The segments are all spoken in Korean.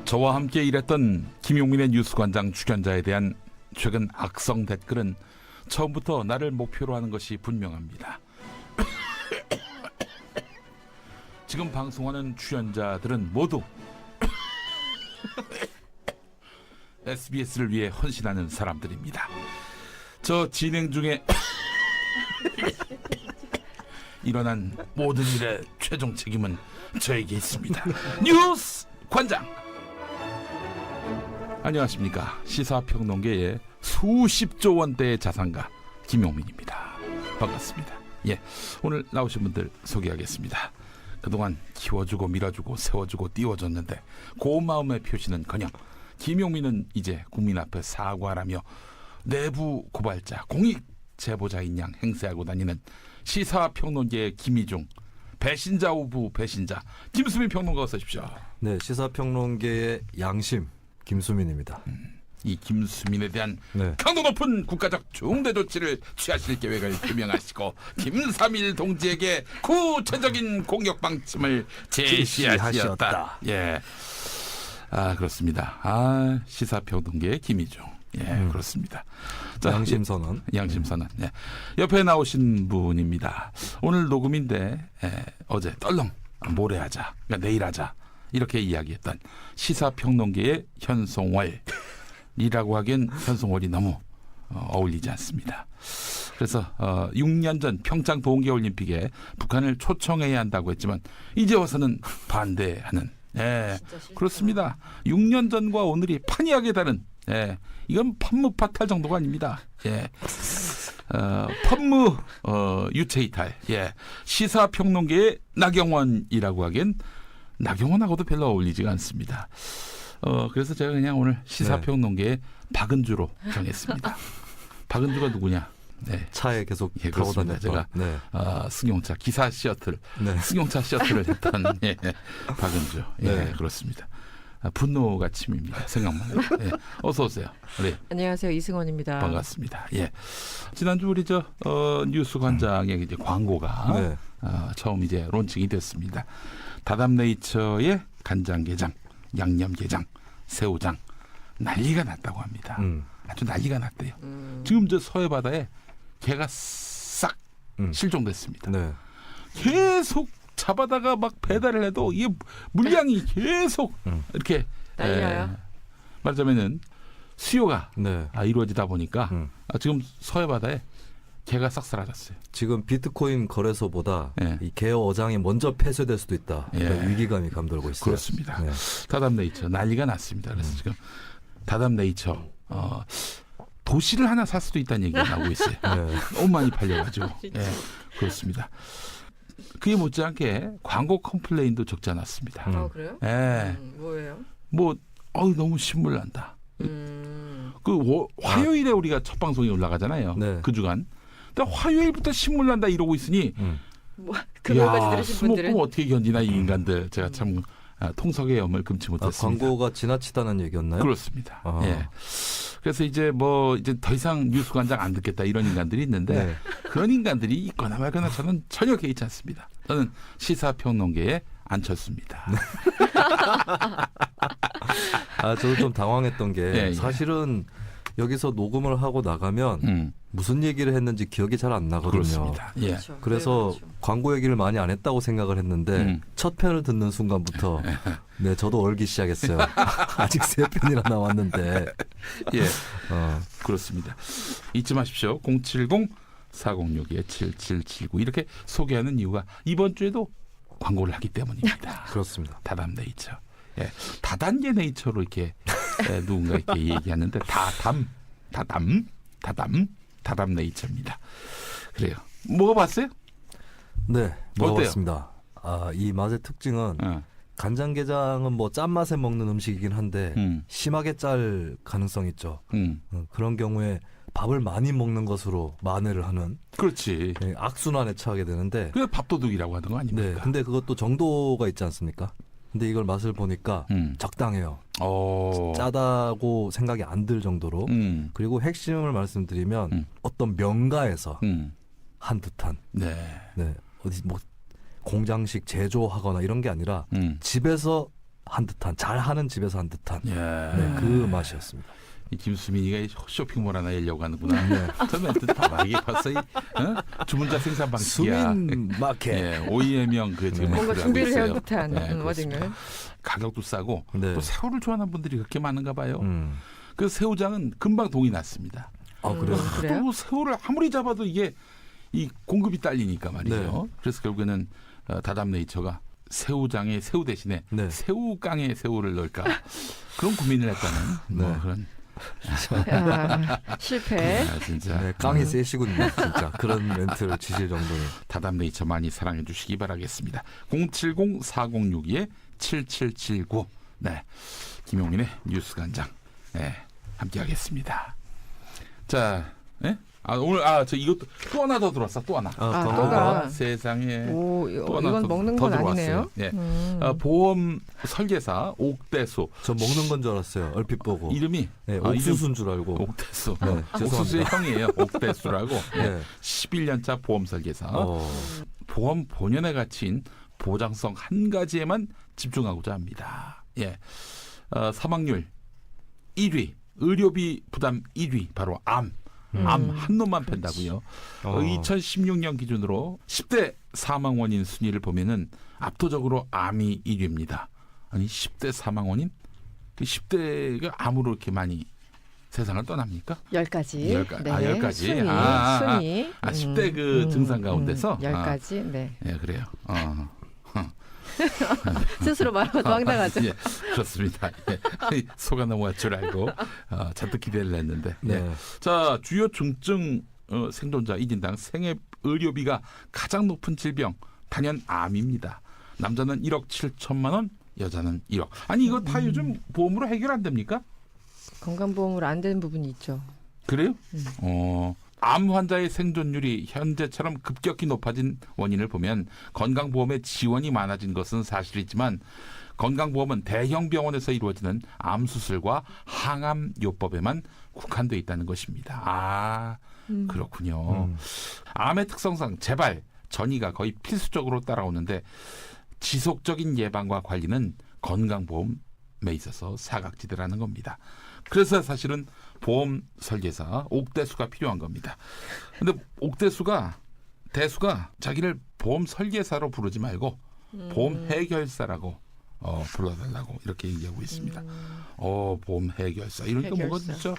저와 함께 일했던 김용민의 뉴스관장 출연자에 대한 최근 악성 댓글은 처음부터 나를 목표로 하는 것이 분명합니다. 지금 방송하는 출연자들은 모두 SBS를 위해 헌신하는 사람들입니다. 저 진행 중에 일어난 모든 일의 최종 책임은 저에게 있습니다. 뉴스 관장. 안녕하십니까. 시사평론계의 수십조 원대의 자산가 김용민입니다. 반갑습니다. 예, 오늘 나오신 분들 소개하겠습니다. 그동안 키워주고 밀어주고 세워주고 띄워줬는데 고마움의 표시는커녕 김용민은 이제 국민 앞에 사과라며 내부 고발자 공익 제보자인 양 행세하고 다니는 시사평론계의 김희중, 배신자 오브 배신자 김수민 평론가 어서 오십시오. 네, 시사평론계의 양심 김수민입니다. 이 김수민에 대한 네. 강도 높은 국가적 중대 조치를 취하실 계획을 표명하시고 김삼일 동지에게 구체적인 공격 방침을 제시하셨다. 예, 그렇습니다. 시사평론계의 김희중. 예, 그렇습니다. 자, 양심선언. 양심선언. 예. 옆에 나오신 분입니다. 오늘 녹음인데 어제 떨렁 모레하자, 그러니까 내일하자 이렇게 이야기했던 시사평론계의 현송월이라고 하기엔 현송월이 너무 어울리지 않습니다. 그래서 6년 전 평창 동계올림픽에 북한을 초청해야 한다고 했지만 이제 와서는 반대하는. 예, 그렇습니다. 6년 전과 오늘이 판이하게 다른. 예, 이건 판무파탈 정도가 아닙니다. 예, 판무 유체이탈. 예, 시사평론계의 나경원이라고 하기엔 나경원하고도 별로 어울리지가 않습니다. 그래서 제가 그냥 오늘 시사평론계의 박은주로 정했습니다. 박은주가 누구냐? 네. 차에 계속 예, 타고 그렇습니다. 다녔던. 제가 네. 승용차 기사 셔틀, 네. 승용차 셔틀을 했던 예, 박은주. 예, 네. 그렇습니다. 분노가 침입니다. 생각만 해도. 예, 어서 오세요. 네. 안녕하세요, 이승원입니다. 반갑습니다. 예. 지난주 우리 뉴스 관장의 이제 광고가 네. 처음 이제 론칭이 됐습니다. 다담네이처의 간장게장, 양념게장, 새우장 난리가 났다고 합니다. 아주 난리가 났대요. 지금 저 서해 바다에 개가 싹 실종됐습니다. 네. 계속 잡아다가 막 배달을 해도 이게 물량이 계속 이렇게 난리나요? 말하자면은 수요가 네. 이루어지다 보니까 지금 서해 바다에 개가 싹 사라졌어요. 지금 비트코인 거래소보다 네. 이 개어 어장이 먼저 폐쇄될 수도 있다. 예. 이런 위기감이 감돌고 있어요. 그렇습니다. 네. 다담네이처 난리가 났습니다. 그래서 지금 다담네이처 도시를 하나 살 수도 있다는 얘기가 나오고 있어요. 네. 너무 많이 팔려가지고. 예, 그렇습니다. 그에 못지않게 광고 컴플레인도 적지 않았습니다. 그래요? 예, 뭐예요? 너무 신물 난다. 화요일에 우리가 첫 방송이 올라가잖아요. 네. 그 주간. 근데 화요일부터 신물 난다 이러고 있으니 그거까지 들으신 수목금 분들은 어떻게 견디나 이 인간들. 제가 참 통석의 염을 금치 못했습니다. 광고가 지나치다는 얘기였나요? 그렇습니다. 예. 그래서 이제 더 이상 뉴스관장 안 듣겠다 이런 인간들이 있는데 네. 그런 인간들이 있거나 말거나 저는 전혀 개의치 않습니다. 저는 시사평론계의 안철수입니다. 저도 좀 당황했던 게 예. 사실은 여기서 녹음을 하고 나가면 무슨 얘기를 했는지 기억이 잘 안 나거든요. 그렇습니다. 예. 그렇죠. 그래서 그렇죠. 광고 얘기를 많이 안 했다고 생각을 했는데 첫 편을 듣는 순간부터 네 저도 얼기 시작했어요. 아직 세 편이나 남았는데 예. 그렇습니다. 잊지 마십시오. 070-406-7779 이렇게 소개하는 이유가 이번 주에도 광고를 하기 때문입니다. 그렇습니다. 다담네이처. 예. 다단계 네이처로 이렇게 누군가 이렇게 얘기하는데 다담네이처입니다. 그래요. 먹어봤어요? 네, 먹어봤습니다. 이 맛의 특징은 간장게장은 짠맛에 먹는 음식이긴 한데 심하게 짤 가능성 있죠. 그런 경우에 밥을 많이 먹는 것으로 만회를 하는 그렇지. 악순환에 처하게 되는데 그게 밥도둑이라고 하는 거 아닙니까? 네, 근데 그것도 정도가 있지 않습니까? 근데 이걸 맛을 보니까 적당해요. 짜다고 생각이 안 들 정도로. 그리고 핵심을 말씀드리면 어떤 명가에서 한 듯한. 네. 네, 어디 공장식 제조하거나 이런 게 아니라 집에서 한 듯한 잘하는 집에서 한 듯한 예. 네, 그 맛이었습니다. 이 김수민이가 쇼핑몰 하나 열려고 하는구나. 네. 저 멘트 봐봐. 이게 벌써 주문자 생산 방식이야. 수민 마켓. 예, OEM형 그 지금 뭔가 멘트를 준비를 하고 해온 있어요. 듯한 네, 워딩을. 가격도 싸고 네. 또 새우를 좋아하는 분들이 그렇게 많은가 봐요. 그 새우장은 금방 동이 났습니다. 아 그래요? 그래요? 또 새우를 아무리 잡아도 이게 이 공급이 딸리니까 말이죠. 네. 그래서 결국에는 다담네이처가 새우장에 새우 대신에 네. 새우깡에 새우를 넣을까 그런 고민을 했다는 뭐 네. 그런 실패. 진짜 네, 깡이 세시군요. 진짜 그런 멘트를 치실 정도로. 다담네이처 많이 사랑해 주시기 바라겠습니다. 070-4062-7779 네, 김용민의 뉴스간장 네, 함께하겠습니다. 자, 예? 오늘 저 이것도 또 하나 더 들어왔어. 또 하나. 또가. 세상에. 오, 또 하나 이건 더, 먹는 더 건 들어왔어요. 아니네요. 예. 보험 설계사 옥대수 저 먹는 건 줄 알았어요. 얼핏 보고. 이름이 네, 옥수수인 줄 알고. 옥대수. 네, 옥수수의 죄송합니다. 형이에요. 옥대수라고. 네. 11년차 보험 설계사. 어. 보험 본연의 가치인 보장성 한 가지에만 집중하고자 합니다. 예. 사망률 1위, 의료비 부담 1위 바로 암 한 놈만 팬다고요. 2016년 기준으로 10대 사망 원인 순위를 보면은 압도적으로 암이 1위입니다. 아니 10대 사망 원인? 그 10대가 암으로 이렇게 많이 세상을 떠납니까? 10가지. 10가지. 순위. 순위. 10대 그 증상 가운데서 10가지. 네. 예, 그래요. 스스로 말하면 황당하죠. 예, 그렇습니다. 예. 속아 넘어갈 줄 알고 잔뜩 기대를 했는데. 네. 예. 자, 주요 중증 생존자 1인당 생애 의료비가 가장 높은 질병 단연 암입니다. 남자는 1억 7천만 원, 여자는 1억. 아니 이거 다 요즘 보험으로 해결 안 됩니까? 건강보험으로 안 되는 부분이 있죠. 그래요? 암 환자의 생존율이 현재처럼 급격히 높아진 원인을 보면 건강보험의 지원이 많아진 것은 사실이지만 건강보험은 대형 병원에서 이루어지는 암 수술과 항암요법에만 국한돼 있다는 것입니다. 아, 그렇군요. 암의 특성상 재발, 전이가 거의 필수적으로 따라오는데 지속적인 예방과 관리는 건강보험에 있어서 사각지대라는 겁니다. 그래서 사실은 보험 설계사 옥대수가 필요한 겁니다. 근데 대수가 자기를 보험 설계사로 부르지 말고 보험 해결사라고 불러달라고 이렇게 얘기하고 있습니다. 보험 해결사 이러니까 뭔가 진짜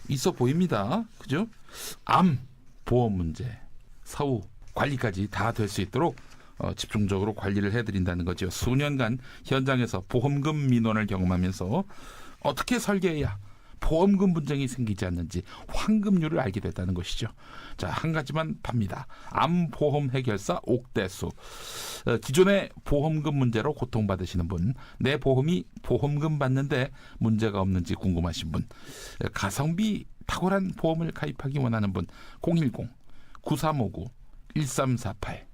있어 보입니다. 그죠? 암 보험 문제, 사후 관리까지 다 될 수 있도록 집중적으로 관리를 해드린다는 거죠. 수년간 현장에서 보험금 민원을 경험하면서 어떻게 설계해야 보험금 분쟁이 생기지 않는지 환급률을 알게 됐다는 것이죠. 자, 한 가지만 팝니다. 암보험 해결사 옥대수. 기존의 보험금 문제로 고통받으시는 분, 내 보험이 보험금 받는데 문제가 없는지 궁금하신 분, 가성비 탁월한 보험을 가입하기 원하는 분, 010-9359-1348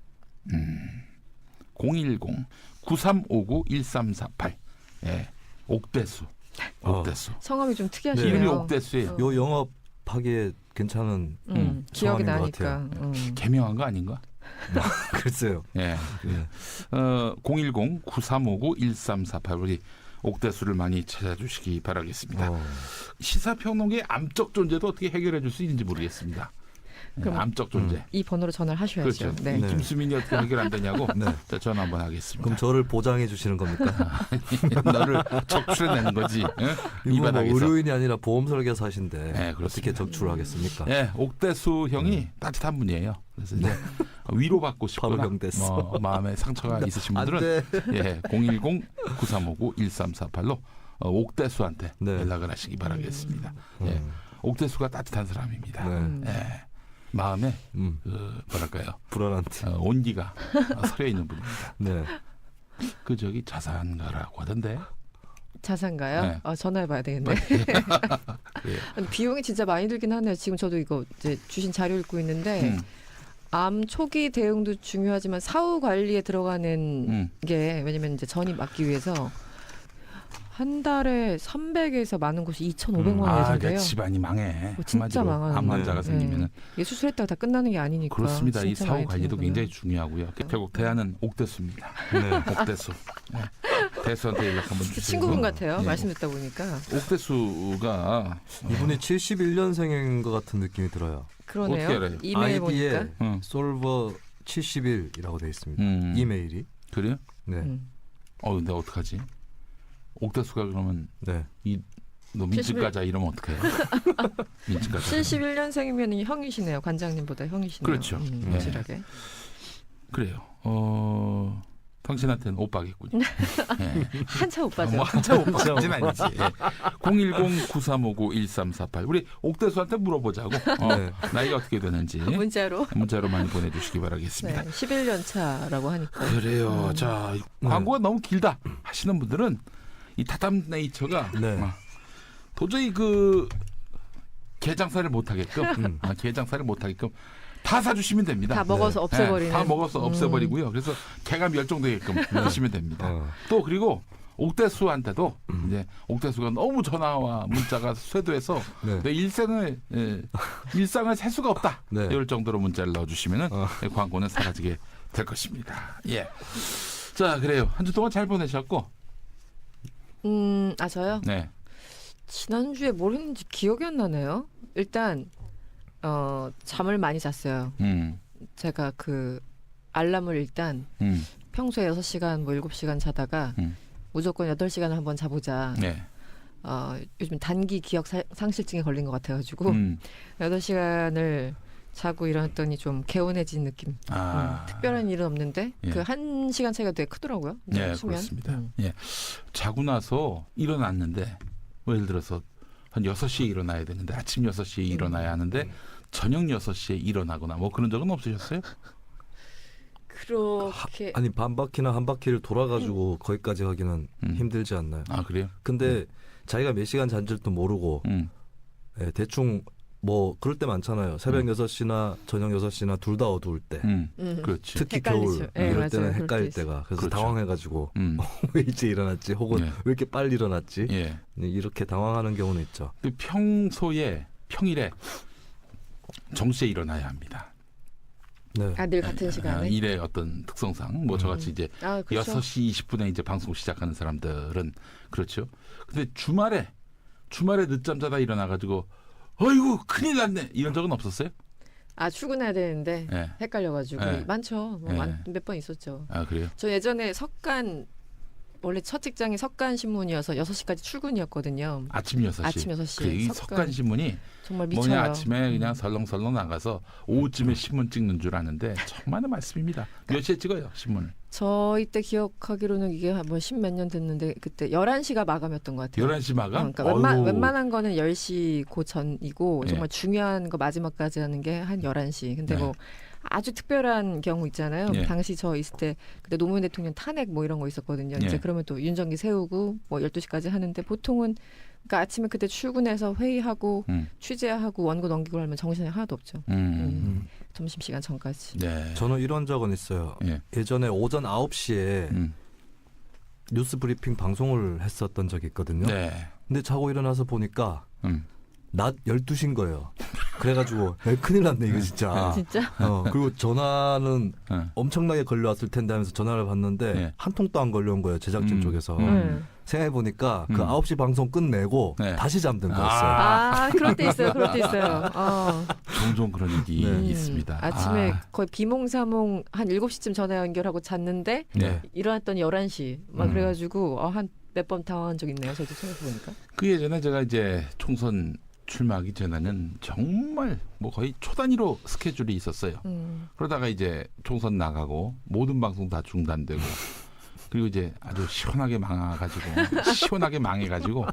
010-9359-1348 예, 옥대수. 성함이 좀 특이하시네요. 이름이 옥대수예요. 요 영업하기에 괜찮은 기억이 성함인 것 나니까. 개명한 거 아닌가? 글쎄요. 예. 010-9359-1348 우리 옥대수를 많이 찾아주시기 바라겠습니다. 시사평론계의 암적 존재도 어떻게 해결해 줄 수 있는지 모르겠습니다. 암적 존재. 이 번호로 전화를 하셔야죠. 그렇죠. 네. 김수민이 어떻게 해결 안 되냐고 네. 자, 전화 한번 하겠습니다. 그럼 저를 보장해 주시는 겁니까? 너를 적출해내는 거지. 이 이분 뭐 바닥에서. 의료인이 아니라 보험 설계사신데 네, 어떻게 적출을 하겠습니까? 네, 옥대수 형이 따뜻한 분이에요. 그래서 이제 위로받고 싶거나 파병됐어. 마음에 상처가 있으신 안 분들은 돼. 예, 010-9359-1348로 옥대수한테 네. 연락을 하시기 바라겠습니다. 예, 옥대수가 따뜻한 사람입니다. 네. 예, 마음에 뭐랄까요? 불안한 온기가 서려 있는 분입니다. 네. 그 저기 자산가라고 하던데. 자산가요? 네. 전화해봐야 되겠네. 아니, 비용이 진짜 많이 들긴 하네요. 지금 저도 이거 이제 주신 자료 읽고 있는데 암 초기 대응도 중요하지만 사후 관리에 들어가는 게 왜냐면 이제 전이 막기 위해서 한 달에 300에서 많은 곳이 2,500만 원 예상돼요. 그러니까 집안이 망해. 진짜 망하는 암 환자가 네. 생기면은. 이게 수술했다가 다 끝나는 게 아니니까. 그렇습니다. 이 진짜 사후 많이 관리도 드는구나. 굉장히 중요하고요. 결국 대안은 옥대수입니다. 네. 옥대수. 네. 대수한테 연락 한번 주세요. 친구분 같아요. 예. 말씀 듣다 보니까. 옥대수가 이분이 71년생인 것 같은 느낌이 들어요. 그러네요. 어떻게 알아요? 이메일 보니까. 아이디에 솔버 71이라고 돼 있습니다. 이메일이. 그래요? 네. 근데 어떡하지? 옥대수가 그러면 네. 너 민증가자 이러면 어떡해요? 민증가자. 71년생이면 형이시네요. 관장님보다 형이시네요. 그렇죠. 확실하게. 그래요. 당신한테는 오빠겠군요. 네. 한참 오빠죠. 뭐 한참 오빠는 아니지. 예. 010-9359-1348 우리 옥대수한테 물어보자고. 나이가 어떻게 되는지 문자로 많이 보내주시기 바라겠습니다. 네, 11년 차라고 하니까. 그래요. 자, 광고가 너무 길다 하시는 분들은 이 다담 네이처가 도저히 개장사를 못하게끔 개장사를 못하게끔 다 사주시면 됩니다. 다 먹어서 없애버리는. 다 먹어서 없애버리고요. 그래서 개가 멸종되게끔 하시면 됩니다. 또 그리고 옥대수한테도 이제 옥대수가 너무 전화와 문자가 쇄도해서 내 일상을 셀 수가 없다. 이럴 정도로 문자를 넣어주시면은 광고는 사라지게 될 것입니다. 예. 자, 그래요. 한 주 동안 잘 보내셨고. 저요? 네. 지난주에 뭘 했는지 기억이 안 나네요. 일단 잠을 많이 잤어요. 제가 알람을 일단 평소에 6시간 뭐 7시간 자다가 무조건 8시간을 한번 자보자. 네. 요즘 단기 기억 상실증에 걸린 것 같아가지고 8시간을 자고 일어났더니 좀 개운해진 느낌. 특별한 일은 없는데 예. 1시간 차이가 되게 크더라고요. 네, 수면. 그렇습니다. 예. 자고 나서 일어났는데 예를 들어서 한 6시에 일어나야 되는데 아침 6시에 일어나야 하는데 저녁 6시에 일어나거나 뭐 그런 적은 없으셨어요? 그렇게 아니 반 바퀴나 한 바퀴를 돌아가지고 거기까지 가기는 힘들지 않나요? 아, 그래요? 근데 자기가 몇 시간 잔지도 모르고 대충 뭐 그럴 때 많잖아요. 새벽 6시나 저녁 6시나 둘 다 어두울 때. 그렇지. 특히 헷갈리죠. 겨울 네, 이럴 맞아요. 때는 그럴 헷갈릴 때 때가. 그래서 그렇죠. 당황해가지고 왜 이제 일어났지? 혹은 왜 이렇게 빨리 일어났지? 예. 이렇게 당황하는 경우는 있죠. 평일에 정시에 일어나야 합니다. 네. 늘 같은 시간에. 일의 어떤 특성상 뭐 저같이 이제 그렇죠. 6시 20분에 이제 방송 시작하는 사람들은 그렇죠. 근데 주말에 늦잠 자다 일어나가지고 어이구 큰일 났네 이런 적은 없었어요? 출근해야 되는데 네. 헷갈려가지고 네. 많죠. 네. 몇 번 있었죠. 아, 그래요? 저 예전에 원래 첫 직장이 석간신문이어서 6시까지 출근이었거든요. 아침 6시. 아침 6시. 그래, 이 석간신문이 정말 미쳐요. 뭐냐 아침에 그냥 설렁설렁 나가서 오후쯤에 신문 찍는 줄 아는데 정말의 말씀입니다. 몇 시에 찍어요 신문을? 저희 때 기억하기로는 이게 뭐 10몇 년 됐는데 그때 11시가 마감이었던 것 같아요. 11시 마감? 그러니까 웬만한 거는 10시 그 전이고 예. 정말 중요한 거 마지막까지 하는 게 한 11시. 근데 네. 뭐 아주 특별한 경우 있잖아요. 예. 당시 저 있을 때 그때 노무현 대통령 탄핵 뭐 이런 거 있었거든요. 예. 이제 그러면 또 윤정기 세우고 뭐 12시까지 하는데 보통은 그러니까 아침에 그때 출근해서 회의하고 취재하고 원고 넘기고 하면 정신이 하나도 없죠. 점심시간 전까지. 네. 저는 이런 적은 있어요. 예. 예전에 오전 9시에 뉴스 브리핑 방송을 했었던 적이 있거든요. 네. 근데 자고 일어나서 보니까 낮 12시인 거예요. 그래가지고 큰일 났네 이거 진짜. 진짜? 그리고 전화는 엄청나게 걸려왔을 텐데 하면서 전화를 받는데 한 통도 안 걸려온 거예요. 제작진 쪽에서. 생각해보니까 그 9시 방송 끝내고 다시 잠든 거였어요. 그럴 때 있어요. 그럴 때 있어요. 종종 그런 일이 있습니다. 아침에 거의 비몽사몽 한 7시쯤 전화 연결하고 잤는데 일어났더니 11시 막 그래가지고 한 몇 번 당황한 적 있네요. 저도 생각해보니까. 그 예전에 제가 이제 총선 출마하기 전에는 정말 뭐 거의 초단위로 스케줄이 있었어요. 그러다가 이제 총선 나가고 모든 방송 다 중단되고 그리고 이제 아주 시원하게 망해가지고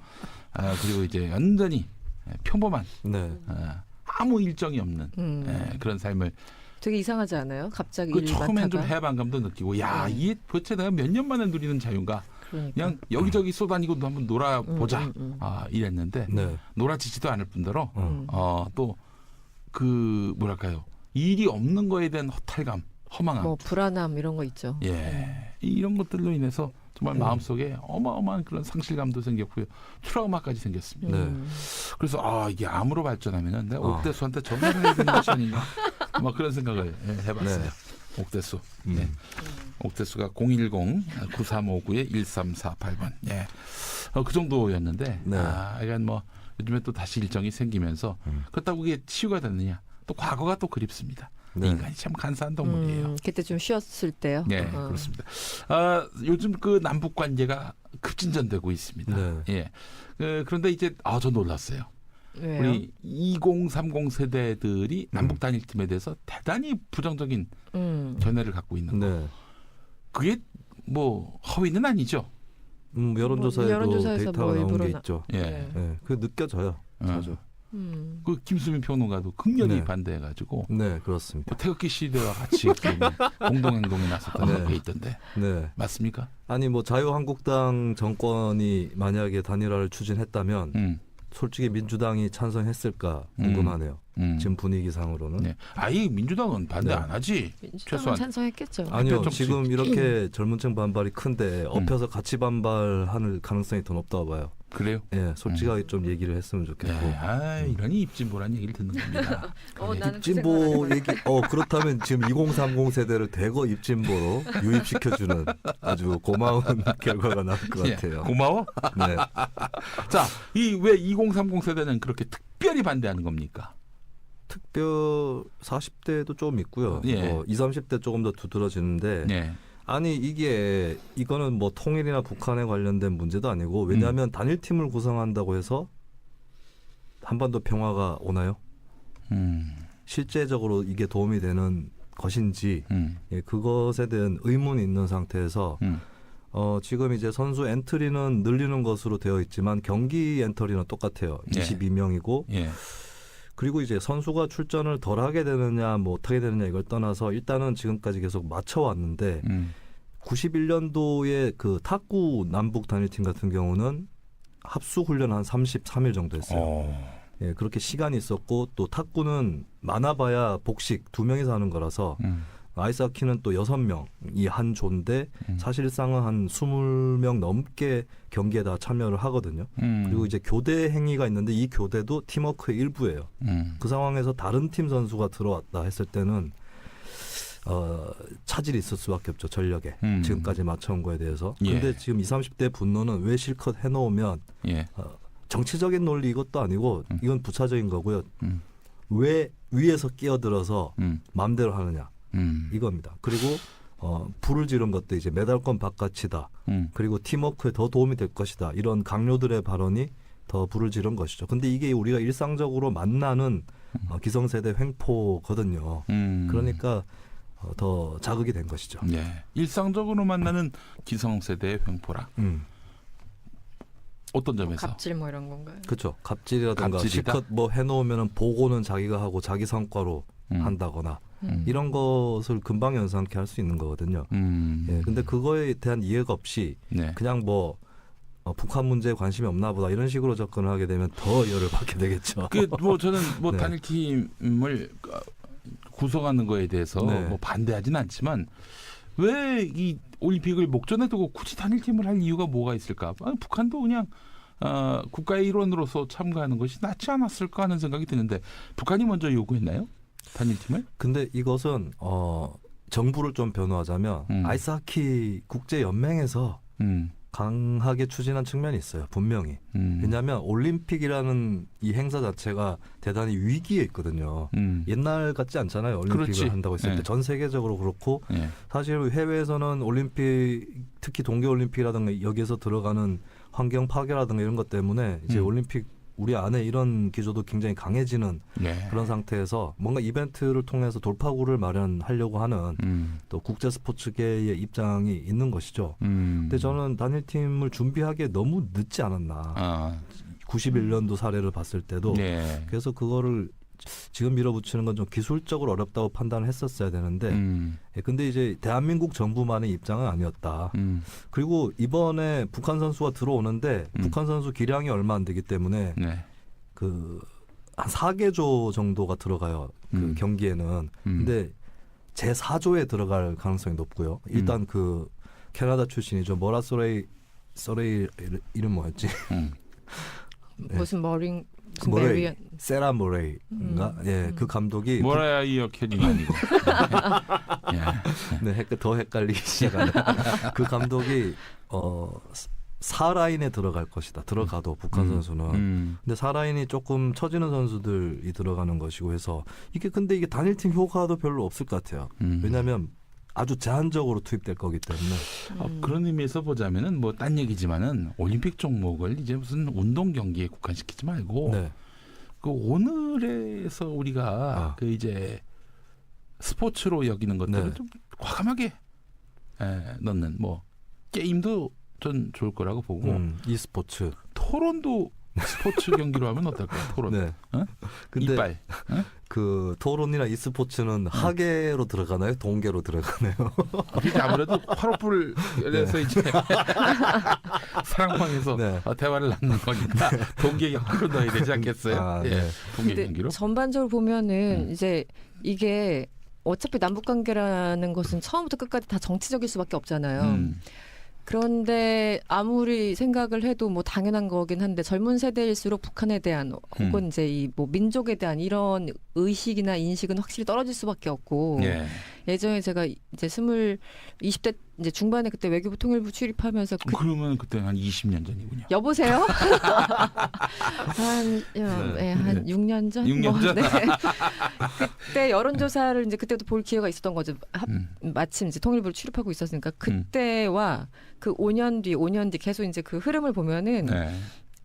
그리고 이제 완전히 평범한 아무 일정이 없는 그런 삶을 되게 이상하지 않아요? 갑자기 일 처음엔 좀 많다가. 해방감도 느끼고 이게 도대체 내가 몇 년 만에 누리는 자유인가? 그냥 여기저기 쏘다니고 한번 놀아보자 이랬는데 놀아지지도 않을 뿐더러 또 그 뭐랄까요 일이 없는 거에 대한 허탈감, 허망함, 뭐 불안함 이런 거 있죠. 이런 것들로 인해서 정말 마음속에 어마어마한 그런 상실감도 생겼고요, 트라우마까지 생겼습니다. 그래서 이게 암으로 발전하면은 내가 옥대수한테 전화를 해야 되는 것이 아닌가, 막 그런 생각을 해봤어요. 옥대수. 예. 옥대수가 010-9359-1348번. 예. 그 정도였는데, 네. 이건 뭐 요즘에 또 다시 일정이 생기면서 그렇다고 그게 치유가 됐느냐? 또 과거가 또 그립습니다. 네. 인간이 참 간사한 동물이에요. 그때 좀 쉬었을 때요. 네, 그렇습니다. 요즘 그 남북 관계가 급진전되고 있습니다. 네. 예. 그런데 이제 저 놀랐어요. 왜요? 우리 2030 세대들이 남북 단일팀에 대해서 대단히 부정적인 견해를 갖고 있는 거. 네. 그게 뭐 허위는 아니죠. 여론조사에도 여론조사에서 데이터가 뭐 나온 게 일부러 있죠. 예. 네. 네. 그 느껴져요. 자주. 그 김수민 평론가도 극렬히 네. 반대해가지고 네, 그렇습니다. 뭐 태극기 시대와 같이 공동행동에 나섰다는 네. 게 있던데 네. 맞습니까? 아니 뭐 자유한국당 정권이 만약에 단일화를 추진했다면 솔직히 민주당이 찬성했을까 궁금하네요. 지금 분위기상으로는. 네. 아예 민주당은 반대 네. 안 하지. 민주당은 최소한. 찬성했겠죠. 아니요, 정치. 지금 이렇게 젊은층 반발이 큰데 엎혀서 같이 반발하는 가능성이 더 높다고 봐요. 그래요? 예, 솔직하게 좀 얘기를 했으면 좋겠고. 이러니 입진보란 얘기를 듣는 겁니다. 나는 입진보 얘기, 그렇다면 지금 2030 세대를 대거 입진보로 유입시켜주는 아주 고마운 결과가 나올 것 예, 같아요. 고마워. 네. 자, 왜 2030 세대는 그렇게 특별히 반대하는 겁니까? 특별 40대도 좀 있고요. 예. 20, 30대 조금 더 두드러지는데 네. 아니 이거는 뭐 통일이나 북한에 관련된 문제도 아니고 왜냐하면 단일팀을 구성한다고 해서 한반도 평화가 오나요? 실제적으로 이게 도움이 되는 것인지 예, 그것에 대한 의문이 있는 상태에서 지금 이제 선수 엔트리는 늘리는 것으로 되어 있지만 경기 엔트리는 똑같아요. 예. 22명이고 예. 그리고 이제 선수가 출전을 덜 하게 되느냐 뭐 어떻게 되느냐 이걸 떠나서 일단은 지금까지 계속 맞춰왔는데 91년도에 그 탁구 남북 단일팀 같은 경우는 합수 훈련 한 33일 정도 했어요. 예, 그렇게 시간이 있었고 또 탁구는 많아봐야 복식 2명이서 하는 거라서 아이스하키는 또 6명이 한 조인데 사실상은 한 20명 넘게 경기에 다 참여를 하거든요. 그리고 이제 교대 행위가 있는데 이 교대도 팀워크의 일부예요. 그 상황에서 다른 팀 선수가 들어왔다 했을 때는 차질이 있을 수밖에 없죠. 전력에. 지금까지 맞춰온 거에 대해서. 근데 예. 지금 20, 30대 분노는 왜 실컷 해놓으면 예. 정치적인 논리 이것도 아니고 이건 부차적인 거고요. 왜 위에서 끼어들어서 마음대로 하느냐. 이겁니다. 그리고 불을 지른 것도 이제 메달권 바깥이다. 그리고 팀워크에 더 도움이 될 것이다. 이런 강요들의 발언이 더 불을 지른 것이죠. 근데 이게 우리가 일상적으로 만나는 기성세대 횡포거든요. 그러니까 더 자극이 된 것이죠. 네. 일상적으로 만나는 기성세대의 횡포라. 어떤 점에서? 갑질 뭐 이런 건가요? 그렇죠. 갑질이라든가 갑질이다? 실컷 뭐 해놓으면 보고는 자기가 하고 자기 성과로 한다거나 이런 것을 금방 연상케 할 수 있는 거거든요. 예, 근데 그거에 대한 이해가 없이 네. 그냥 뭐 북한 문제에 관심이 없나 보다 이런 식으로 접근을 하게 되면 더 열을 받게 되겠죠. 저는 네. 단일팀을 구성하는 거에 대해서 네. 뭐 반대하지는 않지만 왜 이 올림픽을 목전에 두고 굳이 단일팀을 할 이유가 뭐가 있을까? 북한도 그냥 국가의 일원으로서 참가하는 것이 낫지 않았을까 하는 생각이 드는데 북한이 먼저 요구했나요? 단일팀을? 근데 이것은 정부를 좀 변호하자면 아이스하키 국제연맹에서 강하게 추진한 측면이 있어요. 분명히. 왜냐하면 올림픽이라는 이 행사 자체가 대단히 위기에 있거든요. 옛날 같지 않잖아요. 올림픽을 그렇지. 한다고 했을 네. 때 전 세계적으로 그렇고 네. 사실 해외에서는 올림픽 특히 동계올림픽이라든가 여기에서 들어가는 환경 파괴라든가 이런 것 때문에 이제 올림픽 우리 안에 이런 기조도 굉장히 강해지는 네. 그런 상태에서 뭔가 이벤트를 통해서 돌파구를 마련하려고 하는 또 국제 스포츠계의 입장이 있는 것이죠. 근데 저는 단일팀을 준비하기에 너무 늦지 않았나. 91년도 사례를 봤을 때도 네. 그래서 그거를 지금 밀어붙이는 건 좀 기술적으로 어렵다고 판단을 했었어야 되는데 근데 이제 대한민국 정부만의 입장은 아니었다. 그리고 이번에 북한 선수가 들어오는데 북한 선수 기량이 얼마 안 되기 때문에 네. 한 4개조 정도가 들어가요. 그 경기에는. 근데 제 4조에 들어갈 가능성이 높고요. 일단 그 캐나다 출신이죠. 모라 소레이 이름 뭐였지? 무슨 모레이, 세라 모레이인가? 예, 그 감독이 모라이어 캐리는 아니고. 네, 더 헷갈리기 시작하는 그 감독이 4라인에 들어갈 것이다. 들어가도 북한 선수는. 근데 4라인이 조금 처지는 선수들이 들어가는 것이고 해서 근데 이게 단일팀 효과도 별로 없을 것 같아요. 왜냐하면 아주 제한적으로 투입될 거기 때문에. 그런 의미에서 보자면은 뭐 딴 얘기지만은 올림픽 종목을 이제 무슨 운동 경기에 국한시키지 말고 네. 그 오늘에서 우리가 그 이제 스포츠로 여기는 것들을 네. 좀 과감하게 넣는 뭐 게임도 전 좋을 거라고 보고 e스포츠 토론도 스포츠 경기로 하면 어떨까요? 토론. 네. 근데 이빨. 그 토론이나 e스포츠는 하계로 들어가나요? 동계로 들어가나요? 이게 아무래도 화로불에서 이제 사랑방에서 대화를 나누는 거니까 동계 경기로 넣어야 되지 않겠어요? 네. 동계 경기로. 전반적으로 보면은 이제 이게 어차피 남북 관계라는 것은 처음부터 끝까지 다 정치적일 수밖에 없잖아요. 그런데 아무리 생각을 해도 뭐 당연한 거긴 한데 젊은 세대일수록 북한에 대한 혹은 이제 이 뭐 민족에 대한 이런 의식이나 인식은 확실히 떨어질 수밖에 없고 예전에 제가 이제 20대 이제 중반에 그때 외교부 통일부 출입하면서 그러면 그때 한 20년 전이군요. 여보세요? 한 6년 전? 6년 전? 네. 그때 여론조사를 이제 그때도 볼 기회가 있었던 거죠. 마침 이제 통일부를 출입하고 있었으니까 그때와 그 5년 뒤 계속 이제 그 흐름을 보면은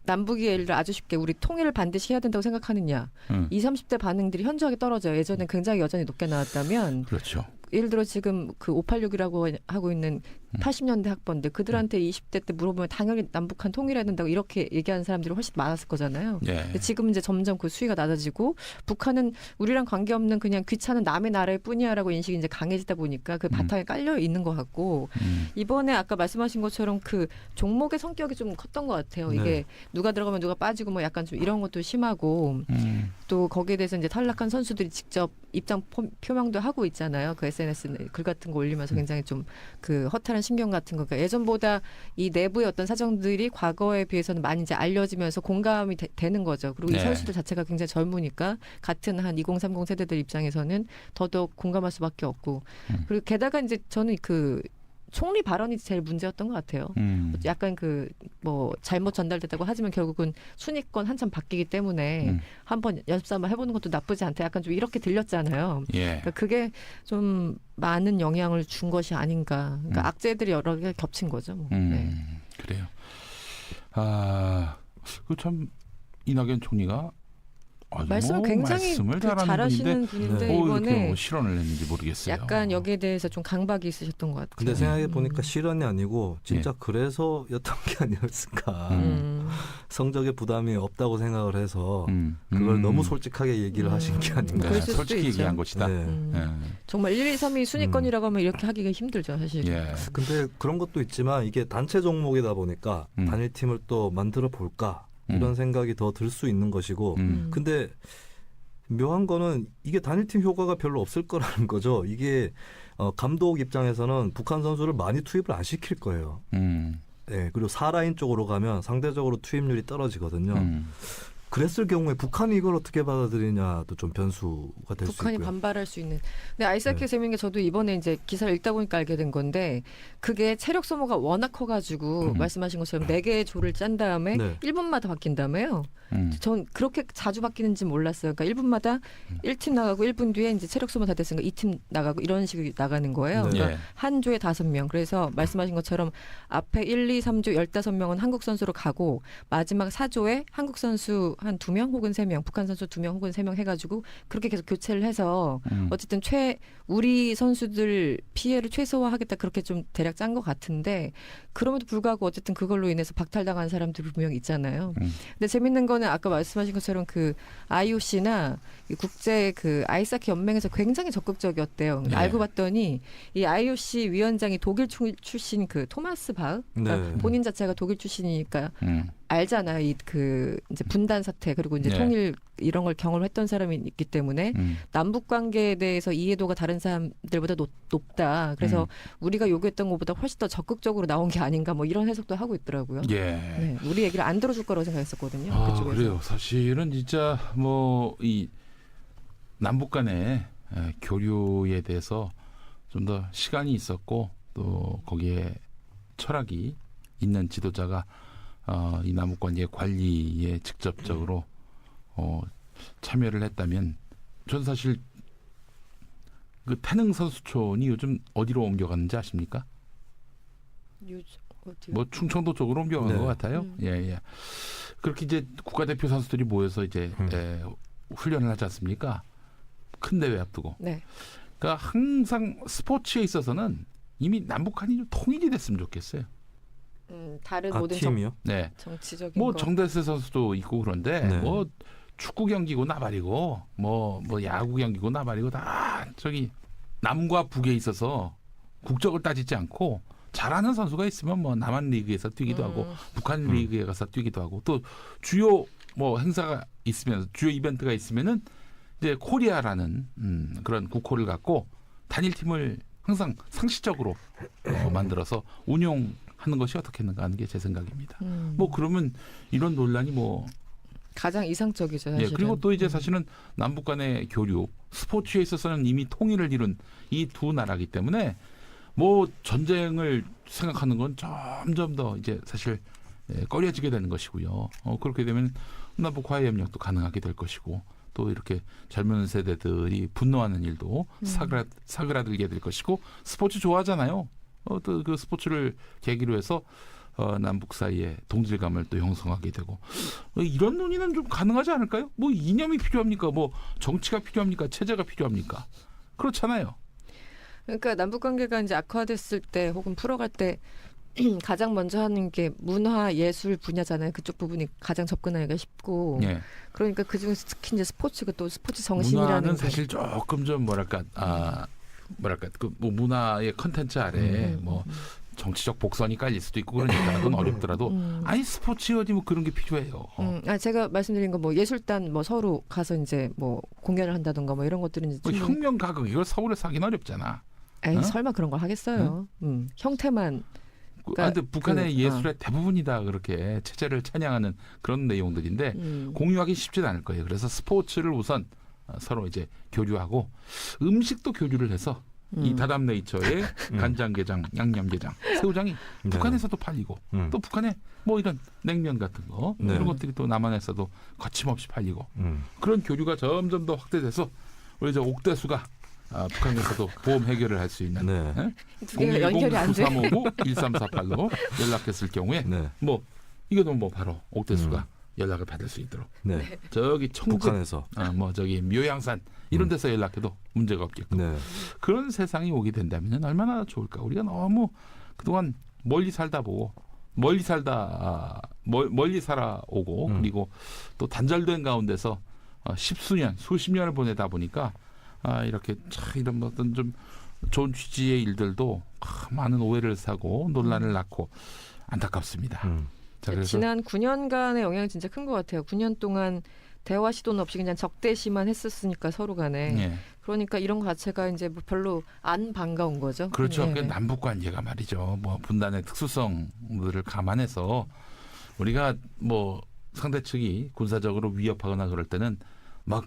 남북이 예를 들어 아주 쉽게 우리 통일을 반드시 해야 된다고 생각하느냐. 20, 30대 반응들이 현저하게 떨어져요. 예전엔 굉장히 여전히 높게 나왔다면 그렇죠. 예를 들어 지금 그 586이라고 하고 있는 80년대 학번들 그들한테 20대 때 물어보면 당연히 남북한 통일해야 된다고 이렇게 얘기하는 사람들이 훨씬 많았을 거잖아요. 근데 지금 이제 점점 그 수위가 낮아지고 북한은 우리랑 관계없는 그냥 귀찮은 남의 나라의 뿐이야라고 인식이 이제 강해지다 보니까 그 바탕에 깔려 있는 것 같고 이번에 아까 말씀하신 것처럼 그 종목의 성격이 좀 컸던 것 같아요. 이게 누가 들어가면 누가 빠지고 뭐 약간 좀 이런 것도 심하고 또 거기에 대해서 이제 탈락한 선수들이 직접 입장 표명도 하고 있잖아요. 그 SNS 글 같은 거 올리면서 굉장히 좀 그 허탈한 신경 같은 거. 그러니까 예전보다 이 내부의 어떤 사정들이 과거에 비해서는 많이 이제 알려지면서 공감이 되는 거죠. 그리고 이 선수들 자체가 굉장히 젊으니까 같은 한 2030 세대들 입장에서는 더더욱 공감할 수밖에 없고. 그리고 게다가 이제 저는 그 총리 발언이 제일 문제였던 것 같아요. 약간 그 뭐 잘못 전달됐다고 하지만 결국은 순위권 한참 바뀌기 때문에 한번 연습삼아 해보는 것도 나쁘지 않다. 약간 좀 이렇게 들렸잖아요. 그러니까 그게 좀 많은 영향을 준 것이 아닌가. 그러니까 악재들이 여러 개 겹친 거죠. 뭐. 그래요. 그 참 이낙연 총리가 말씀을 굉장히 잘하시는 분인데 이번에 뭐 실언을 했는지 모르겠어요. 약간 여기에 대해서 좀 강박이 있으셨던 것 같아요. 근데 생각해 보니까 실언이 아니고 진짜 그래서였던 게 아니었을까. 성적에 부담이 없다고 생각을 해서 그걸 너무 솔직하게 얘기를 하신 게 아닌가. 솔직히 얘기한 것이다. 정말 1, 2, 3위 순위권이라고 하면 이렇게 하기가 힘들죠, 사실. 근데 그런 것도 있지만 이게 단체 종목이다 보니까 단일팀을 또 만들어 볼까. 이런 생각이 더 들 수 있는 것이고 근데 묘한 거는 이게 단일팀 효과가 별로 없을 거라는 거죠. 이게 감독 입장에서는 북한 선수를 많이 투입을 안 시킬 거예요. 그리고 4라인 쪽으로 가면 상대적으로 투입률이 떨어지거든요. 그랬을 경우에 북한이 이걸 어떻게 받아들이냐도 좀 변수가 될 수 있고요. 북한이 반발할 수 있는. 근데 아이스하키 재밌는 게 저도 이번에 이제 기사를 읽다 보니까 알게 된 건데 그게 체력 소모가 워낙 커가지고 말씀하신 것처럼 4개의 조를 짠 다음에 1분마다 바뀐다며요. 전 그렇게 자주 바뀌는지 몰랐어요. 그러니까 1분마다 1팀 나가고 1분 뒤에 이제 체력 소모 다 됐으니까 2팀 나가고 이런 식으로 나가는 거예요. 그러니까 한 조에 5명. 그래서 말씀하신 것처럼 앞에 1, 2, 3조 15명은 한국 선수로 가고 마지막 4조에 한국 선수 한 2명 혹은 3명, 북한 선수 2명 혹은 3명 해가지고 그렇게 계속 교체를 해서 어쨌든 우리 선수들 피해를 최소화하겠다 그렇게 좀 대략 짠 것 같은데 그럼에도 불구하고 어쨌든 그걸로 인해서 박탈당한 사람들이 분명 있잖아요. 근데 재밌는 거는 아까 말씀하신 것처럼 그 IOC나 국제 그 아이스하키 연맹에서 굉장히 적극적이었대요. 알고 봤더니 이 IOC 위원장이 독일 출신 그 토마스 바흐, 그러니까 본인 자체가 독일 출신이니까 알잖아요. 이제 분단 사태 그리고 이제 네. 통일 이런 걸 경험했던 사람이 있기 때문에 남북 관계에 대해서 이해도가 다른 사람들보다 높다. 그래서 우리가 요구했던 것보다 훨씬 더 적극적으로 나온 게 아닌가 뭐 이런 해석도 하고 있더라고요. 예. 네, 우리 얘기를 안 들어줄 거라고 생각했었거든요. 그쪽에서. 그래요. 사실은 진짜 뭐 이 남북 간의 교류에 대해서 좀 더 시간이 있었고 또 거기에 철학이 있는 지도자가 이 남북 관계 관리에 직접적으로 참여를 했다면 전 사실 그 태릉 선수촌이 요즘 어디로 옮겨갔는지 아십니까? 어디요? 뭐 충청도 쪽으로 옮겨간 네. 것 같아요. 예. 그렇게 이제 국가대표 선수들이 모여서 이제 훈련을 하지 않습니까? 큰 대회 앞두고. 네. 그러니까 항상 스포츠에 있어서는 이미 남북한이 좀 통일이 됐으면 좋겠어요. 다른 아, 모든 팀이요? 네. 정치적인 뭐 거. 정대세 선수도 있고 그런데 네. 뭐 축구 경기고 나발이고 뭐 야구 경기고 나발이고 다 저기 남과 북에 있어서 국적을 따지지 않고 잘하는 선수가 있으면 뭐 남한 리그에서 뛰기도 하고 북한 리그에 가서 뛰기도 하고 또 주요 뭐 행사가 있으면 주요 이벤트가 있으면은 이제 코리아라는 그런 국호를 갖고 단일팀을 항상 상시적으로 만들어서 운용하는 것이 어떻겠는가 하는 게 제 생각입니다. 뭐 그러면 이런 논란이 뭐 가장 이상적이죠. 사실은. 예, 그리고 또 이제 사실은 남북 간의 교류, 스포츠에 있어서는 이미 통일을 이룬 이 두 나라이기 때문에 뭐 전쟁을 생각하는 건 점점 더 이제 사실 꺼려지게 되는 것이고요. 그렇게 되면 남북 화해 협력도 가능하게 될 것이고 또 이렇게 젊은 세대들이 분노하는 일도 사그라들게 될 것이고 스포츠 좋아하잖아요. 또 그 스포츠를 계기로 해서 남북 사이에 동질감을 또 형성하게 되고 이런 논의는 좀 가능하지 않을까요? 뭐 이념이 필요합니까? 뭐 정치가 필요합니까? 체제가 필요합니까? 그렇잖아요. 그러니까 남북 관계가 이제 악화됐을 때 혹은 풀어갈 때 가장 먼저 하는 게 문화 예술 분야잖아요. 그쪽 부분이 가장 접근하기가 쉽고. 예. 그러니까 그중에서 특히 이제 스포츠가 또 스포츠 정신이라는 문화는 게. 사실 조금 좀 뭐랄까 그 뭐 문화의 컨텐츠 아래 뭐 정치적 복선이 깔릴 수도 있고 그러니까 그건 어렵더라도 아니 스포츠 어디 뭐 그런 게 필요해요. 제가 말씀드린 거 뭐 예술단 뭐 서로 가서 이제 뭐 공연을 한다던가 뭐 이런 것들은 이제 뭐 혁명 가극 이걸 서울에서 하긴 어렵잖아. 에이, 설마 그런 걸 하겠어요. 형태만. 그러니까 근데 북한의 그, 예술의 대부분이 다 그렇게 체제를 찬양하는 그런 내용들인데 공유하기 쉽지는 않을 거예요. 그래서 스포츠를 우선 서로 이제 교류하고 음식도 교류를 해서 이 다담 네이처의 간장게장, 양념게장, 새우장이 네. 북한에서도 팔리고 또 북한에 뭐 이런 냉면 같은 거 네. 이런 것들이 또 남한에서도 거침없이 팔리고 그런 교류가 점점 더 확대돼서 우리 저 옥대수가 북한에서도 보험 해결을 할 수 있는 네. 두 개가 연결이 안 돼. 010-9359-1348로 연락했을 경우에 네. 뭐 이것도 뭐 바로 옥대수가 연락을 받을 수 있도록 네. 저기 청주 북한에서. 뭐 저기 묘양산 이런 데서 연락해도 문제가 없겠고 네. 그런 세상이 오게 된다면 얼마나 좋을까. 우리가 너무 그동안 멀리 살아오고 그리고 또 단절된 가운데서 십수년 수십 년을 보내다 보니까 이렇게 참 이런 어떤 좀 좋은 취지의 일들도 많은 오해를 사고 논란을 낳고 안타깝습니다. 자, 그래서 지난 9년간의 영향이 진짜 큰 것 같아요. 9년 동안 대화 시도는 없이 그냥 적대시만 했었으니까 서로 간에. 예. 그러니까 이런 거 자체가 이제 뭐 별로 안 반가운 거죠. 그렇죠. 네. 그 남북 관계가 말이죠. 뭐 분단의 특수성들을 감안해서 우리가 뭐 상대 측이 군사적으로 위협하거나 그럴 때는 막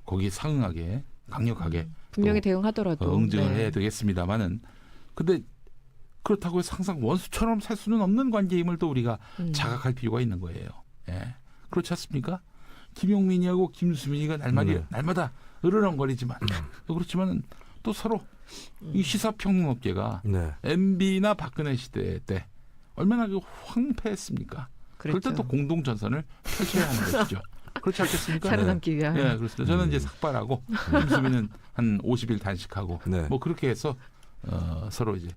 거기에 상응하게 강력하게 분명히 또 대응하더라도 응징을 네. 해야 되겠습니다만은 근데 그렇다고 해서 항상 원수처럼 살 수는 없는 관계임을 또 우리가 자각할 필요가 있는 거예요. 예. 그렇지 않습니까? 김용민이하고 김수민이가 날마다 으르렁거리지만 그렇지만 또 서로 이 시사평론업계가 네. MB나 박근혜 시대 때 얼마나 그 황폐했습니까? 그럴 그랬죠. 때 또 공동 전선을 펼쳐야 하는 것이죠. 그렇지 않겠습니까? 살아남기 위한. 예, 그렇습니다. 저는 이제 삭발하고 김수민은 한 50일 단식하고 네. 뭐 그렇게 해서 서로 이제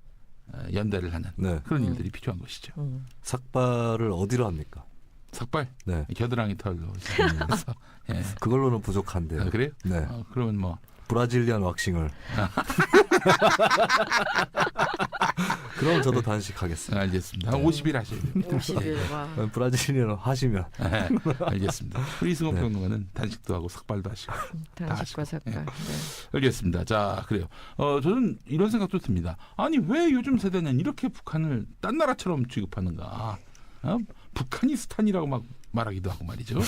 연대를 하는 네. 그런 일들이 필요한 것이죠. 삭발을 어디로 합니까? 삭발 네. 겨드랑이 털로 해서 예. 그걸로는 부족한데요. 그래요? 네. 그러면 뭐 브라질리안 왁싱을. 그럼 저도 단식하겠습니다. 알겠습니다. 한 50일 하셔야 됩니다. 50일 와. 브라질리안 하시면. 네, 알겠습니다. 우리 이승원 네. 평론가는 단식도 하고 삭발도 하시고. 단식과 삭발. 네. 네. 알겠습니다. 자, 그래요. 저는 이런 생각도 듭니다. 아니 왜 요즘 세대는 이렇게 북한을 딴 나라처럼 취급하는가? 북한이스탄이라고 막 말하기도 하고 말이죠.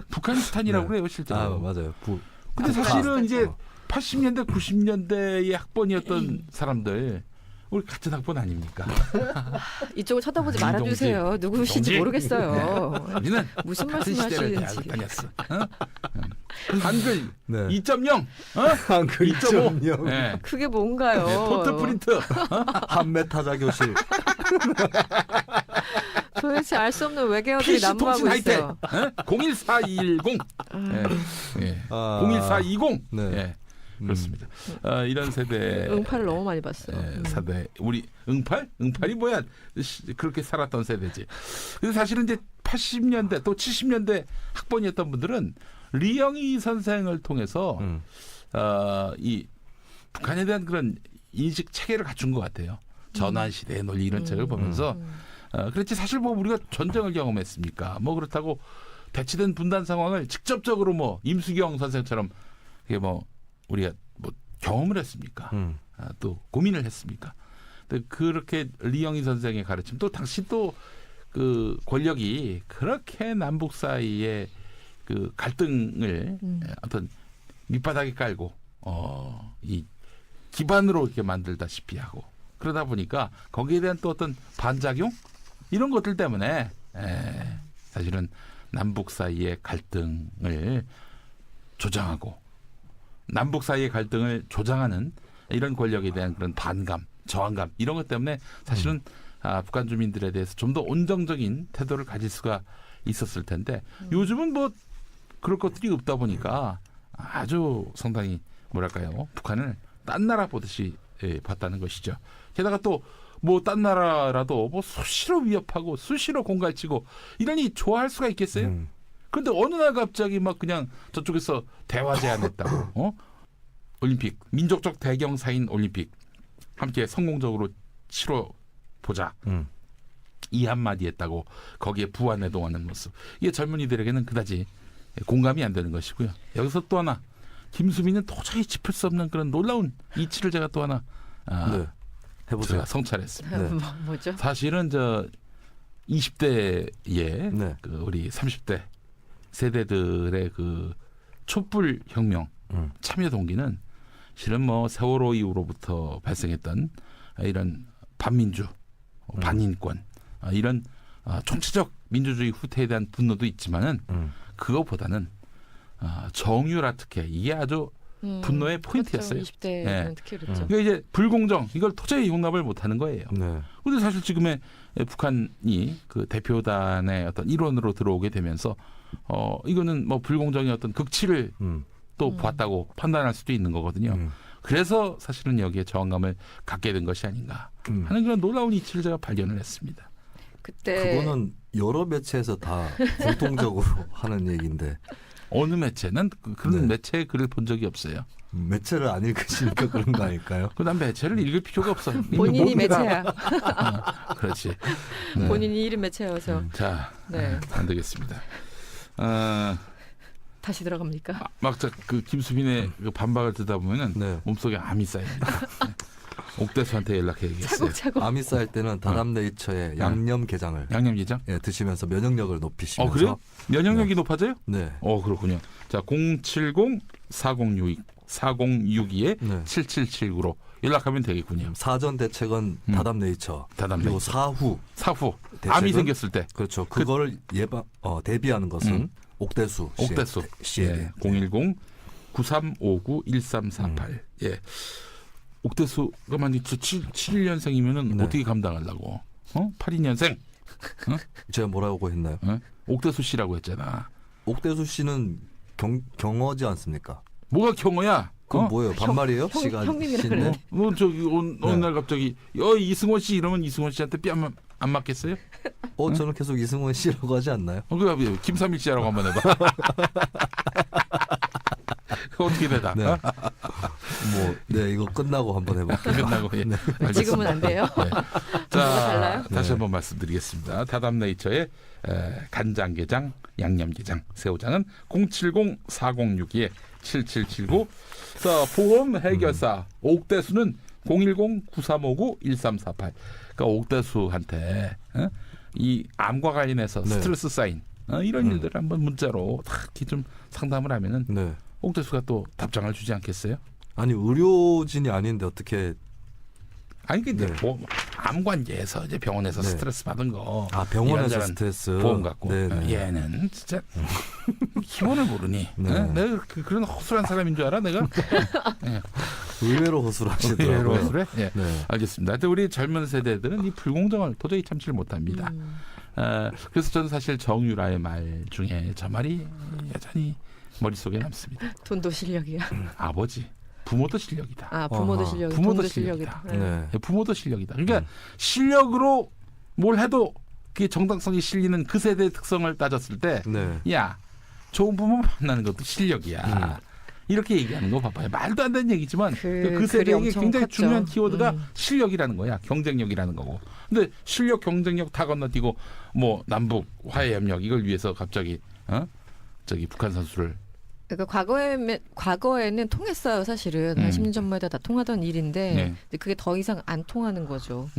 북한이스탄이라고 네. 그래요, 실제로. 아 맞아요. 근데 사실은 이제 북한이스탄. 80년대, 90년대의 학번이었던 사람들 우리 같은 학번 아닙니까? 이쪽을 쳐다보지 이동지. 말아주세요. 누구신지 이동지. 모르겠어요. 우리는 무슨 같은 시대를 말씀하시는지. 다녔어. 한글 네. 2.0, 한글 2.5, 네. 그게 뭔가요? 네, 포트프린트. 한메타자 교실. 도대체 알 수 없는 외계어들이 PC 난무하고 통신 하이텍. 있어요. 01420. 예. 예. 아, 01420. 네. 예. 그렇습니다. 이런 세대. 응팔을 너무 많이 봤어요. 세대. 우리 응팔? 응팔이 뭐야? 그렇게 살았던 세대지. 근데 사실은 이제 80년대 또 70년대 학번이었던 분들은 리영희 선생을 통해서 이 북한에 대한 그런 인식 체계를 갖춘 것 같아요. 전환 시대의 논리 이런 책을 보면서 그렇지 사실 뭐 우리가 전쟁을 경험했습니까? 뭐 그렇다고 대치된 분단 상황을 직접적으로 뭐 임수경 선생처럼 이게 뭐 우리가 뭐 경험을 했습니까? 또 고민을 했습니까? 근데 그렇게 리영희 선생의 가르침 또 당시 또 그 권력이 그렇게 남북 사이에 그 갈등을 어떤 밑바닥에 깔고 이 기반으로 이렇게 만들다시피 하고 그러다 보니까 거기에 대한 또 어떤 반작용 이런 것들 때문에 사실은 남북 사이의 갈등을 조장하고 남북 사이의 갈등을 조장하는 이런 권력에 대한 그런 반감, 저항감 이런 것 때문에 사실은 북한 주민들에 대해서 좀 더 온정적인 태도를 가질 수가 있었을 텐데 요즘은 뭐 그럴 것들이 없다 보니까 아주 상당히 뭐랄까요 북한을 딴 나라 보듯이 봤다는 것이죠. 게다가 또 뭐 딴 나라라도 뭐 수시로 위협하고 수시로 공갈치고 이러니 좋아할 수가 있겠어요? 그런데 어느 날 갑자기 막 그냥 저쪽에서 대화 제안했다고 올림픽 민족적 대경사인 올림픽 함께 성공적으로 치러 보자. 이 한마디 했다고 거기에 부안해동하는 모습. 이게 젊은이들에게는 그다지 공감이 안 되는 것이고요. 여기서 또 하나 김수민은 도저히 짚을 수 없는 그런 놀라운 이치를 제가 또 하나 네. 해보세요. 제가 성찰했습니다. 네. 뭐죠? 사실은 저 20대의 네. 그 우리 30대 세대들의 그 촛불 혁명 참여 동기는 실은 뭐 세월호 이후로부터 발생했던 이런 반민주, 반인권 이런 총체적 민주주의 후퇴에 대한 분노도 있지만은 그거보다는 정유라 특혜 이게 아주 분노의 포인트였어요. 그렇죠. 20대는 네. 특히 그렇죠. 그러니까 이제 불공정 이걸 도저히 용납을 못하는 거예요. 네. 그런데 사실 지금의 북한이 그 대표단의 어떤 일원으로 들어오게 되면서 이거는 뭐 불공정의 어떤 극치를 또 봤다고 판단할 수도 있는 거거든요. 그래서 사실은 여기에 저항감을 갖게 된 것이 아닌가 하는 그런 놀라운 이치를 제가 발견을 했습니다. 그때 그거는 여러 매체에서 다 공통적으로 하는 얘기인데 어느 매체는 그런 네. 매체의 글을 본 적이 없어요. 매체를 안 읽으시니까 그런 거 아닐까요? 그다음 매체를 읽을 필요가 없어. 이미 본인이 모두 다- 매체야. 그렇지. 네. 본인이 이름 매체여서 자, 네. 안 되겠습니다. 다시 들어갑니까? 그 김수빈의 그 반박을 듣다 보면은 네. 몸속에 암이 쌓입니다. 네. 옥대수한테 연락해야겠어요. 차곡차곡. 암이 쌓일 때는 다담네이처의 양념게장을 양념게장? 드시면서 면역력을 높이시면서 그래요? 면역력이 높아져요? 네. 그렇군요. 자, 070-4062에 네. 7779로 연락하면 되겠군요. 사전 대책은 다담네이처. 다담네이처. 그리고 사후 대책은? 암이 생겼을 때. 그렇죠. 그거를 대비하는 것은 옥대수 씨에게. 예. 010-9359-1348. 예. 옥대수가 만약 71년생이면은 네. 어떻게 감당하려고? 82년생? 제가 뭐라고 했나요? 옥대수 씨라고 했잖아. 옥대수 씨는 경어지 않습니까? 뭐가 경어야? 그건 뭐예요? 반말이에요? 형님이라 씨인데? 그래. 저기 어느 날 갑자기 이승원 씨 이러면 이승원 씨한테 뺨 안 맞겠어요? 저는 계속 이승원 씨라고 하지 않나요? 그 김삼일 씨라고 한번 해봐. 그 어떻게 되다? 네. 네, 이거 끝나고 한번 해볼게요. 끝나고 예. 네. 지금은 안 돼요. 네. 자, 달라요? 다시 네. 한번 말씀드리겠습니다. 다담네이처의 간장게장, 양념게장, 새우장은 070-4062-7779. 자, 보험 해결사 옥대수는 010-9359-1348. 그러니까 옥대수한테 이 암과 관련해서 네. 스트레스 쌓인 이런 일들을 한번 문자로 딱히 좀 상담을 하면은 네. 옥대수가 또 답장을 주지 않겠어요? 아니 의료진이 아닌데 어떻게? 아니 근데 네. 뭐 암관계에서 이제 병원에서 네. 스트레스 받은 거 병원에서 이런저런 스트레스 보험 갖고 네네. 얘는 진짜 기본을 모르니 네. 내가 그런 허술한 사람인 줄 알아 내가? 네. 의외로 허술하시더라고요. 의외로 허술해? 예. 네. 알겠습니다. 하여튼 우리 젊은 세대들은 이 불공정을 도저히 참지를 못합니다. 그래서 저는 사실 정유라의 말 중에 저 말이 여전히 머릿속에 남습니다. 돈도 실력이야. 아버지, 부모도 실력이다. 아, 부모도 아하. 실력이, 부모도 돈도 실력이다. 실력이다. 네. 부모도 실력이다. 그러니까 실력으로 뭘 해도 그게 정당성이 실리는 그 세대의 특성을 따졌을 때 네. 야, 좋은 부모 만나는 것도 실력이야. 이렇게 얘기하는 거 봐봐요. 말도 안 되는 얘기지만 그 세대에게 굉장히 컸죠. 중요한 키워드가 실력이라는 거야. 경쟁력이라는 거고. 근데 실력, 경쟁력 다 건너뛰고 뭐 남북 화해 협력 이걸 위해서 갑자기 저기 북한 선수를 그러니까 과거에는 통했어요, 사실은. 한 10년 전마다 다 통하던 일인데 네. 근데 그게 더 이상 안 통하는 거죠.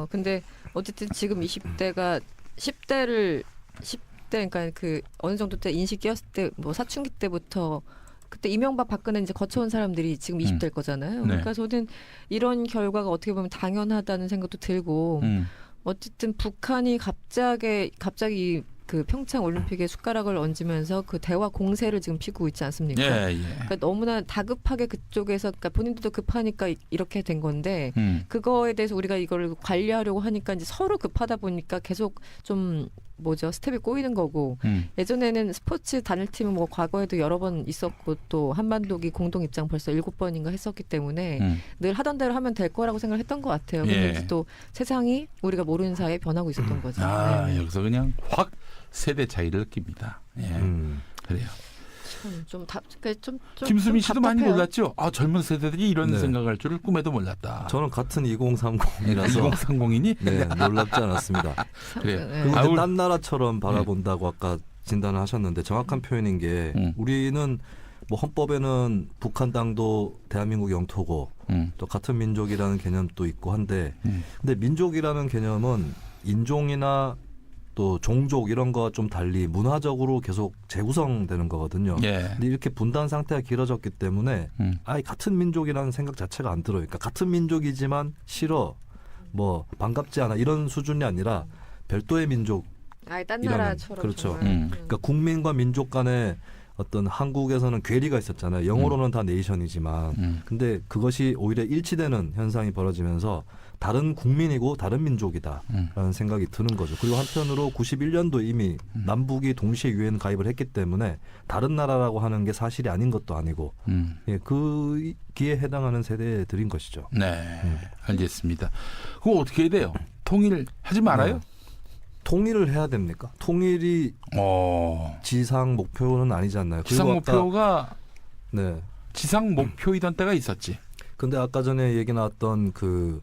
근데 어쨌든 지금 20대가 10대 그러니까 그 어느 정도 때 인식 끼었을 때 뭐 사춘기 때부터 그때 이명박 박근혜 이제 거쳐온 사람들이 지금 20대일 거잖아요. 네. 그러니까 저는 이런 결과가 어떻게 보면 당연하다는 생각도 들고 어쨌든 북한이 갑자기 그 평창 올림픽에 숟가락을 얹으면서 그 대화 공세를 지금 피고 있지 않습니까? 예. 그러니까 너무나 다급하게 그쪽에서 그러니까 본인들도 급하니까 이렇게 된 건데 그거에 대해서 우리가 이걸 관리하려고 하니까 이제 서로 급하다 보니까 계속 좀 스텝이 꼬이는 거고 예전에는 스포츠 단일팀은 뭐 과거에도 여러 번 있었고 또 한반도기 공동 입장 벌써 7번인가 했었기 때문에 늘 하던 대로 하면 될 거라고 생각했던 것 같아요. 근데 예. 이제 또 세상이 우리가 모르는 사이에 변하고 있었던 거죠. 네. 여기서 그냥 확 세대 차이를 느낍니다. 예. 그래요. 좀 김수민 씨도 많이 답답해요. 몰랐죠? 젊은 세대들이 이런 네. 생각할 줄을 꿈에도 몰랐다. 저는 같은 2030이라서 2030이니? 네, 놀랍지 않았습니다. 그래요. 네. 그리고 아우. 딴 나라처럼 바라본다고 아까 진단을 하셨는데 정확한 표현인 게 우리는 뭐 헌법에는 북한 땅도 대한민국 영토고 또 같은 민족이라는 개념도 있고 한데 근데 민족이라는 개념은 인종이나 또 종족 이런 거와 좀 달리 문화적으로 계속 재구성되는 거거든요. 예. 근데 이렇게 분단 상태가 길어졌기 때문에 아예 같은 민족이라는 생각 자체가 안 들어요. 그러니까 같은 민족이지만 싫어, 뭐 반갑지 않아 이런 수준이 아니라 별도의 민족. 아예 딴 나라처럼. 그렇죠. 정말. 그러니까 국민과 민족 간에 어떤 한국에서는 괴리가 있었잖아요. 영어로는 다 네이션이지만 근데 그것이 오히려 일치되는 현상이 벌어지면서 다른 국민이고 다른 민족이다라는 생각이 드는 거죠. 그리고 한편으로 91년도 이미 남북이 동시에 유엔 가입을 했기 때문에 다른 나라라고 하는 게 사실이 아닌 것도 아니고 예, 그 기에 해당하는 세대들인 것이죠. 네, 알겠습니다. 그거 어떻게 해야 돼요? 통일하지 말아요? 통일을 해야 됩니까? 통일이 지상 목표는 아니지 않나요? 지상 그리고 목표가 네. 지상 목표이던 때가 있었지. 근데 아까 전에 얘기 나왔던 그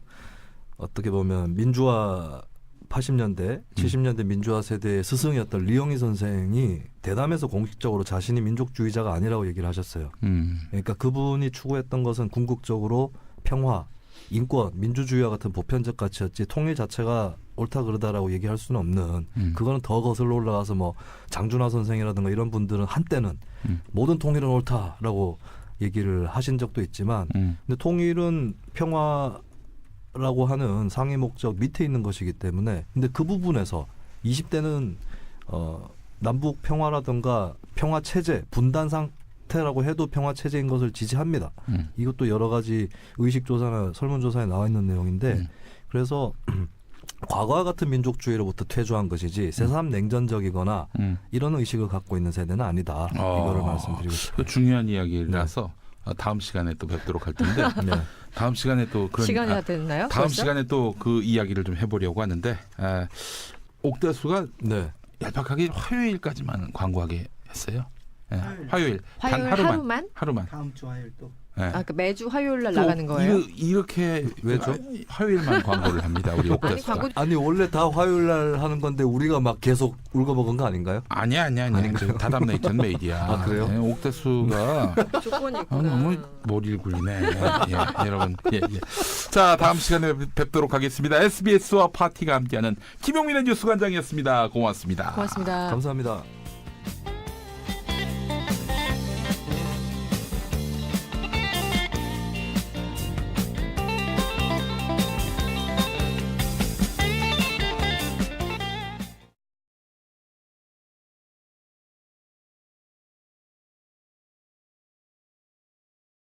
어떻게 보면 민주화 80년대, 70년대 민주화 세대의 스승이었던 리영희 선생이 대담에서 공식적으로 자신이 민족주의자가 아니라고 얘기를 하셨어요. 그러니까 그분이 추구했던 것은 궁극적으로 평화, 인권, 민주주의와 같은 보편적 가치였지 통일 자체가 옳다 그르다라고 얘기할 수는 없는 그거는 더 거슬러 올라가서 뭐 장준하 선생이라든가 이런 분들은 한때는 모든 통일은 옳다라고 얘기를 하신 적도 있지만 근데 통일은 평화라고 하는 상위 목적 밑에 있는 것이기 때문에 근데 그 부분에서 20대는 남북 평화라든가 평화 체제 분단 상태라고 해도 평화 체제인 것을 지지합니다. 이것도 여러 가지 의식 조사나 설문 조사에 나와 있는 내용인데 그래서 과거와 같은 민족주의로부터 퇴조한 것이지 새삼 냉전적이거나 이런 의식을 갖고 있는 세대는 아니다. 이거를 말씀드리고 싶습니다. 중요한 이야기라서 다음 시간에 또 뵙도록 할 텐데 네. 다음 시간에 또 그런 시간이 다 됐나요? 다음 벌써? 시간에 또 그 이야기를 좀 해보려고 하는데 옥대수가 네. 얄팍하게 화요일까지만 광고하게 했어요. 화요일 단 화요일 하루만? 하루만. 다음 주 화요일 또. 그러니까 매주 화요일 날 나가는 거예요? 이렇게 왜죠? 화요일만 광고를 합니다. 우리 옥대수가. 아니 원래 다 화요일 날 하는 건데 우리가 막 계속 울고먹은 거 아닌가요? 아니야. 다담네이천 메이디야. 아, 그래요? 네, 옥대수가 조건이 있구나. 너무 머리를 굴리네. 여러분. 자, 다음 시간에 뵙도록 하겠습니다. SBS와 파티가 함께하는 김용민의 뉴스관장이었습니다. 고맙습니다. 고맙습니다. 감사합니다.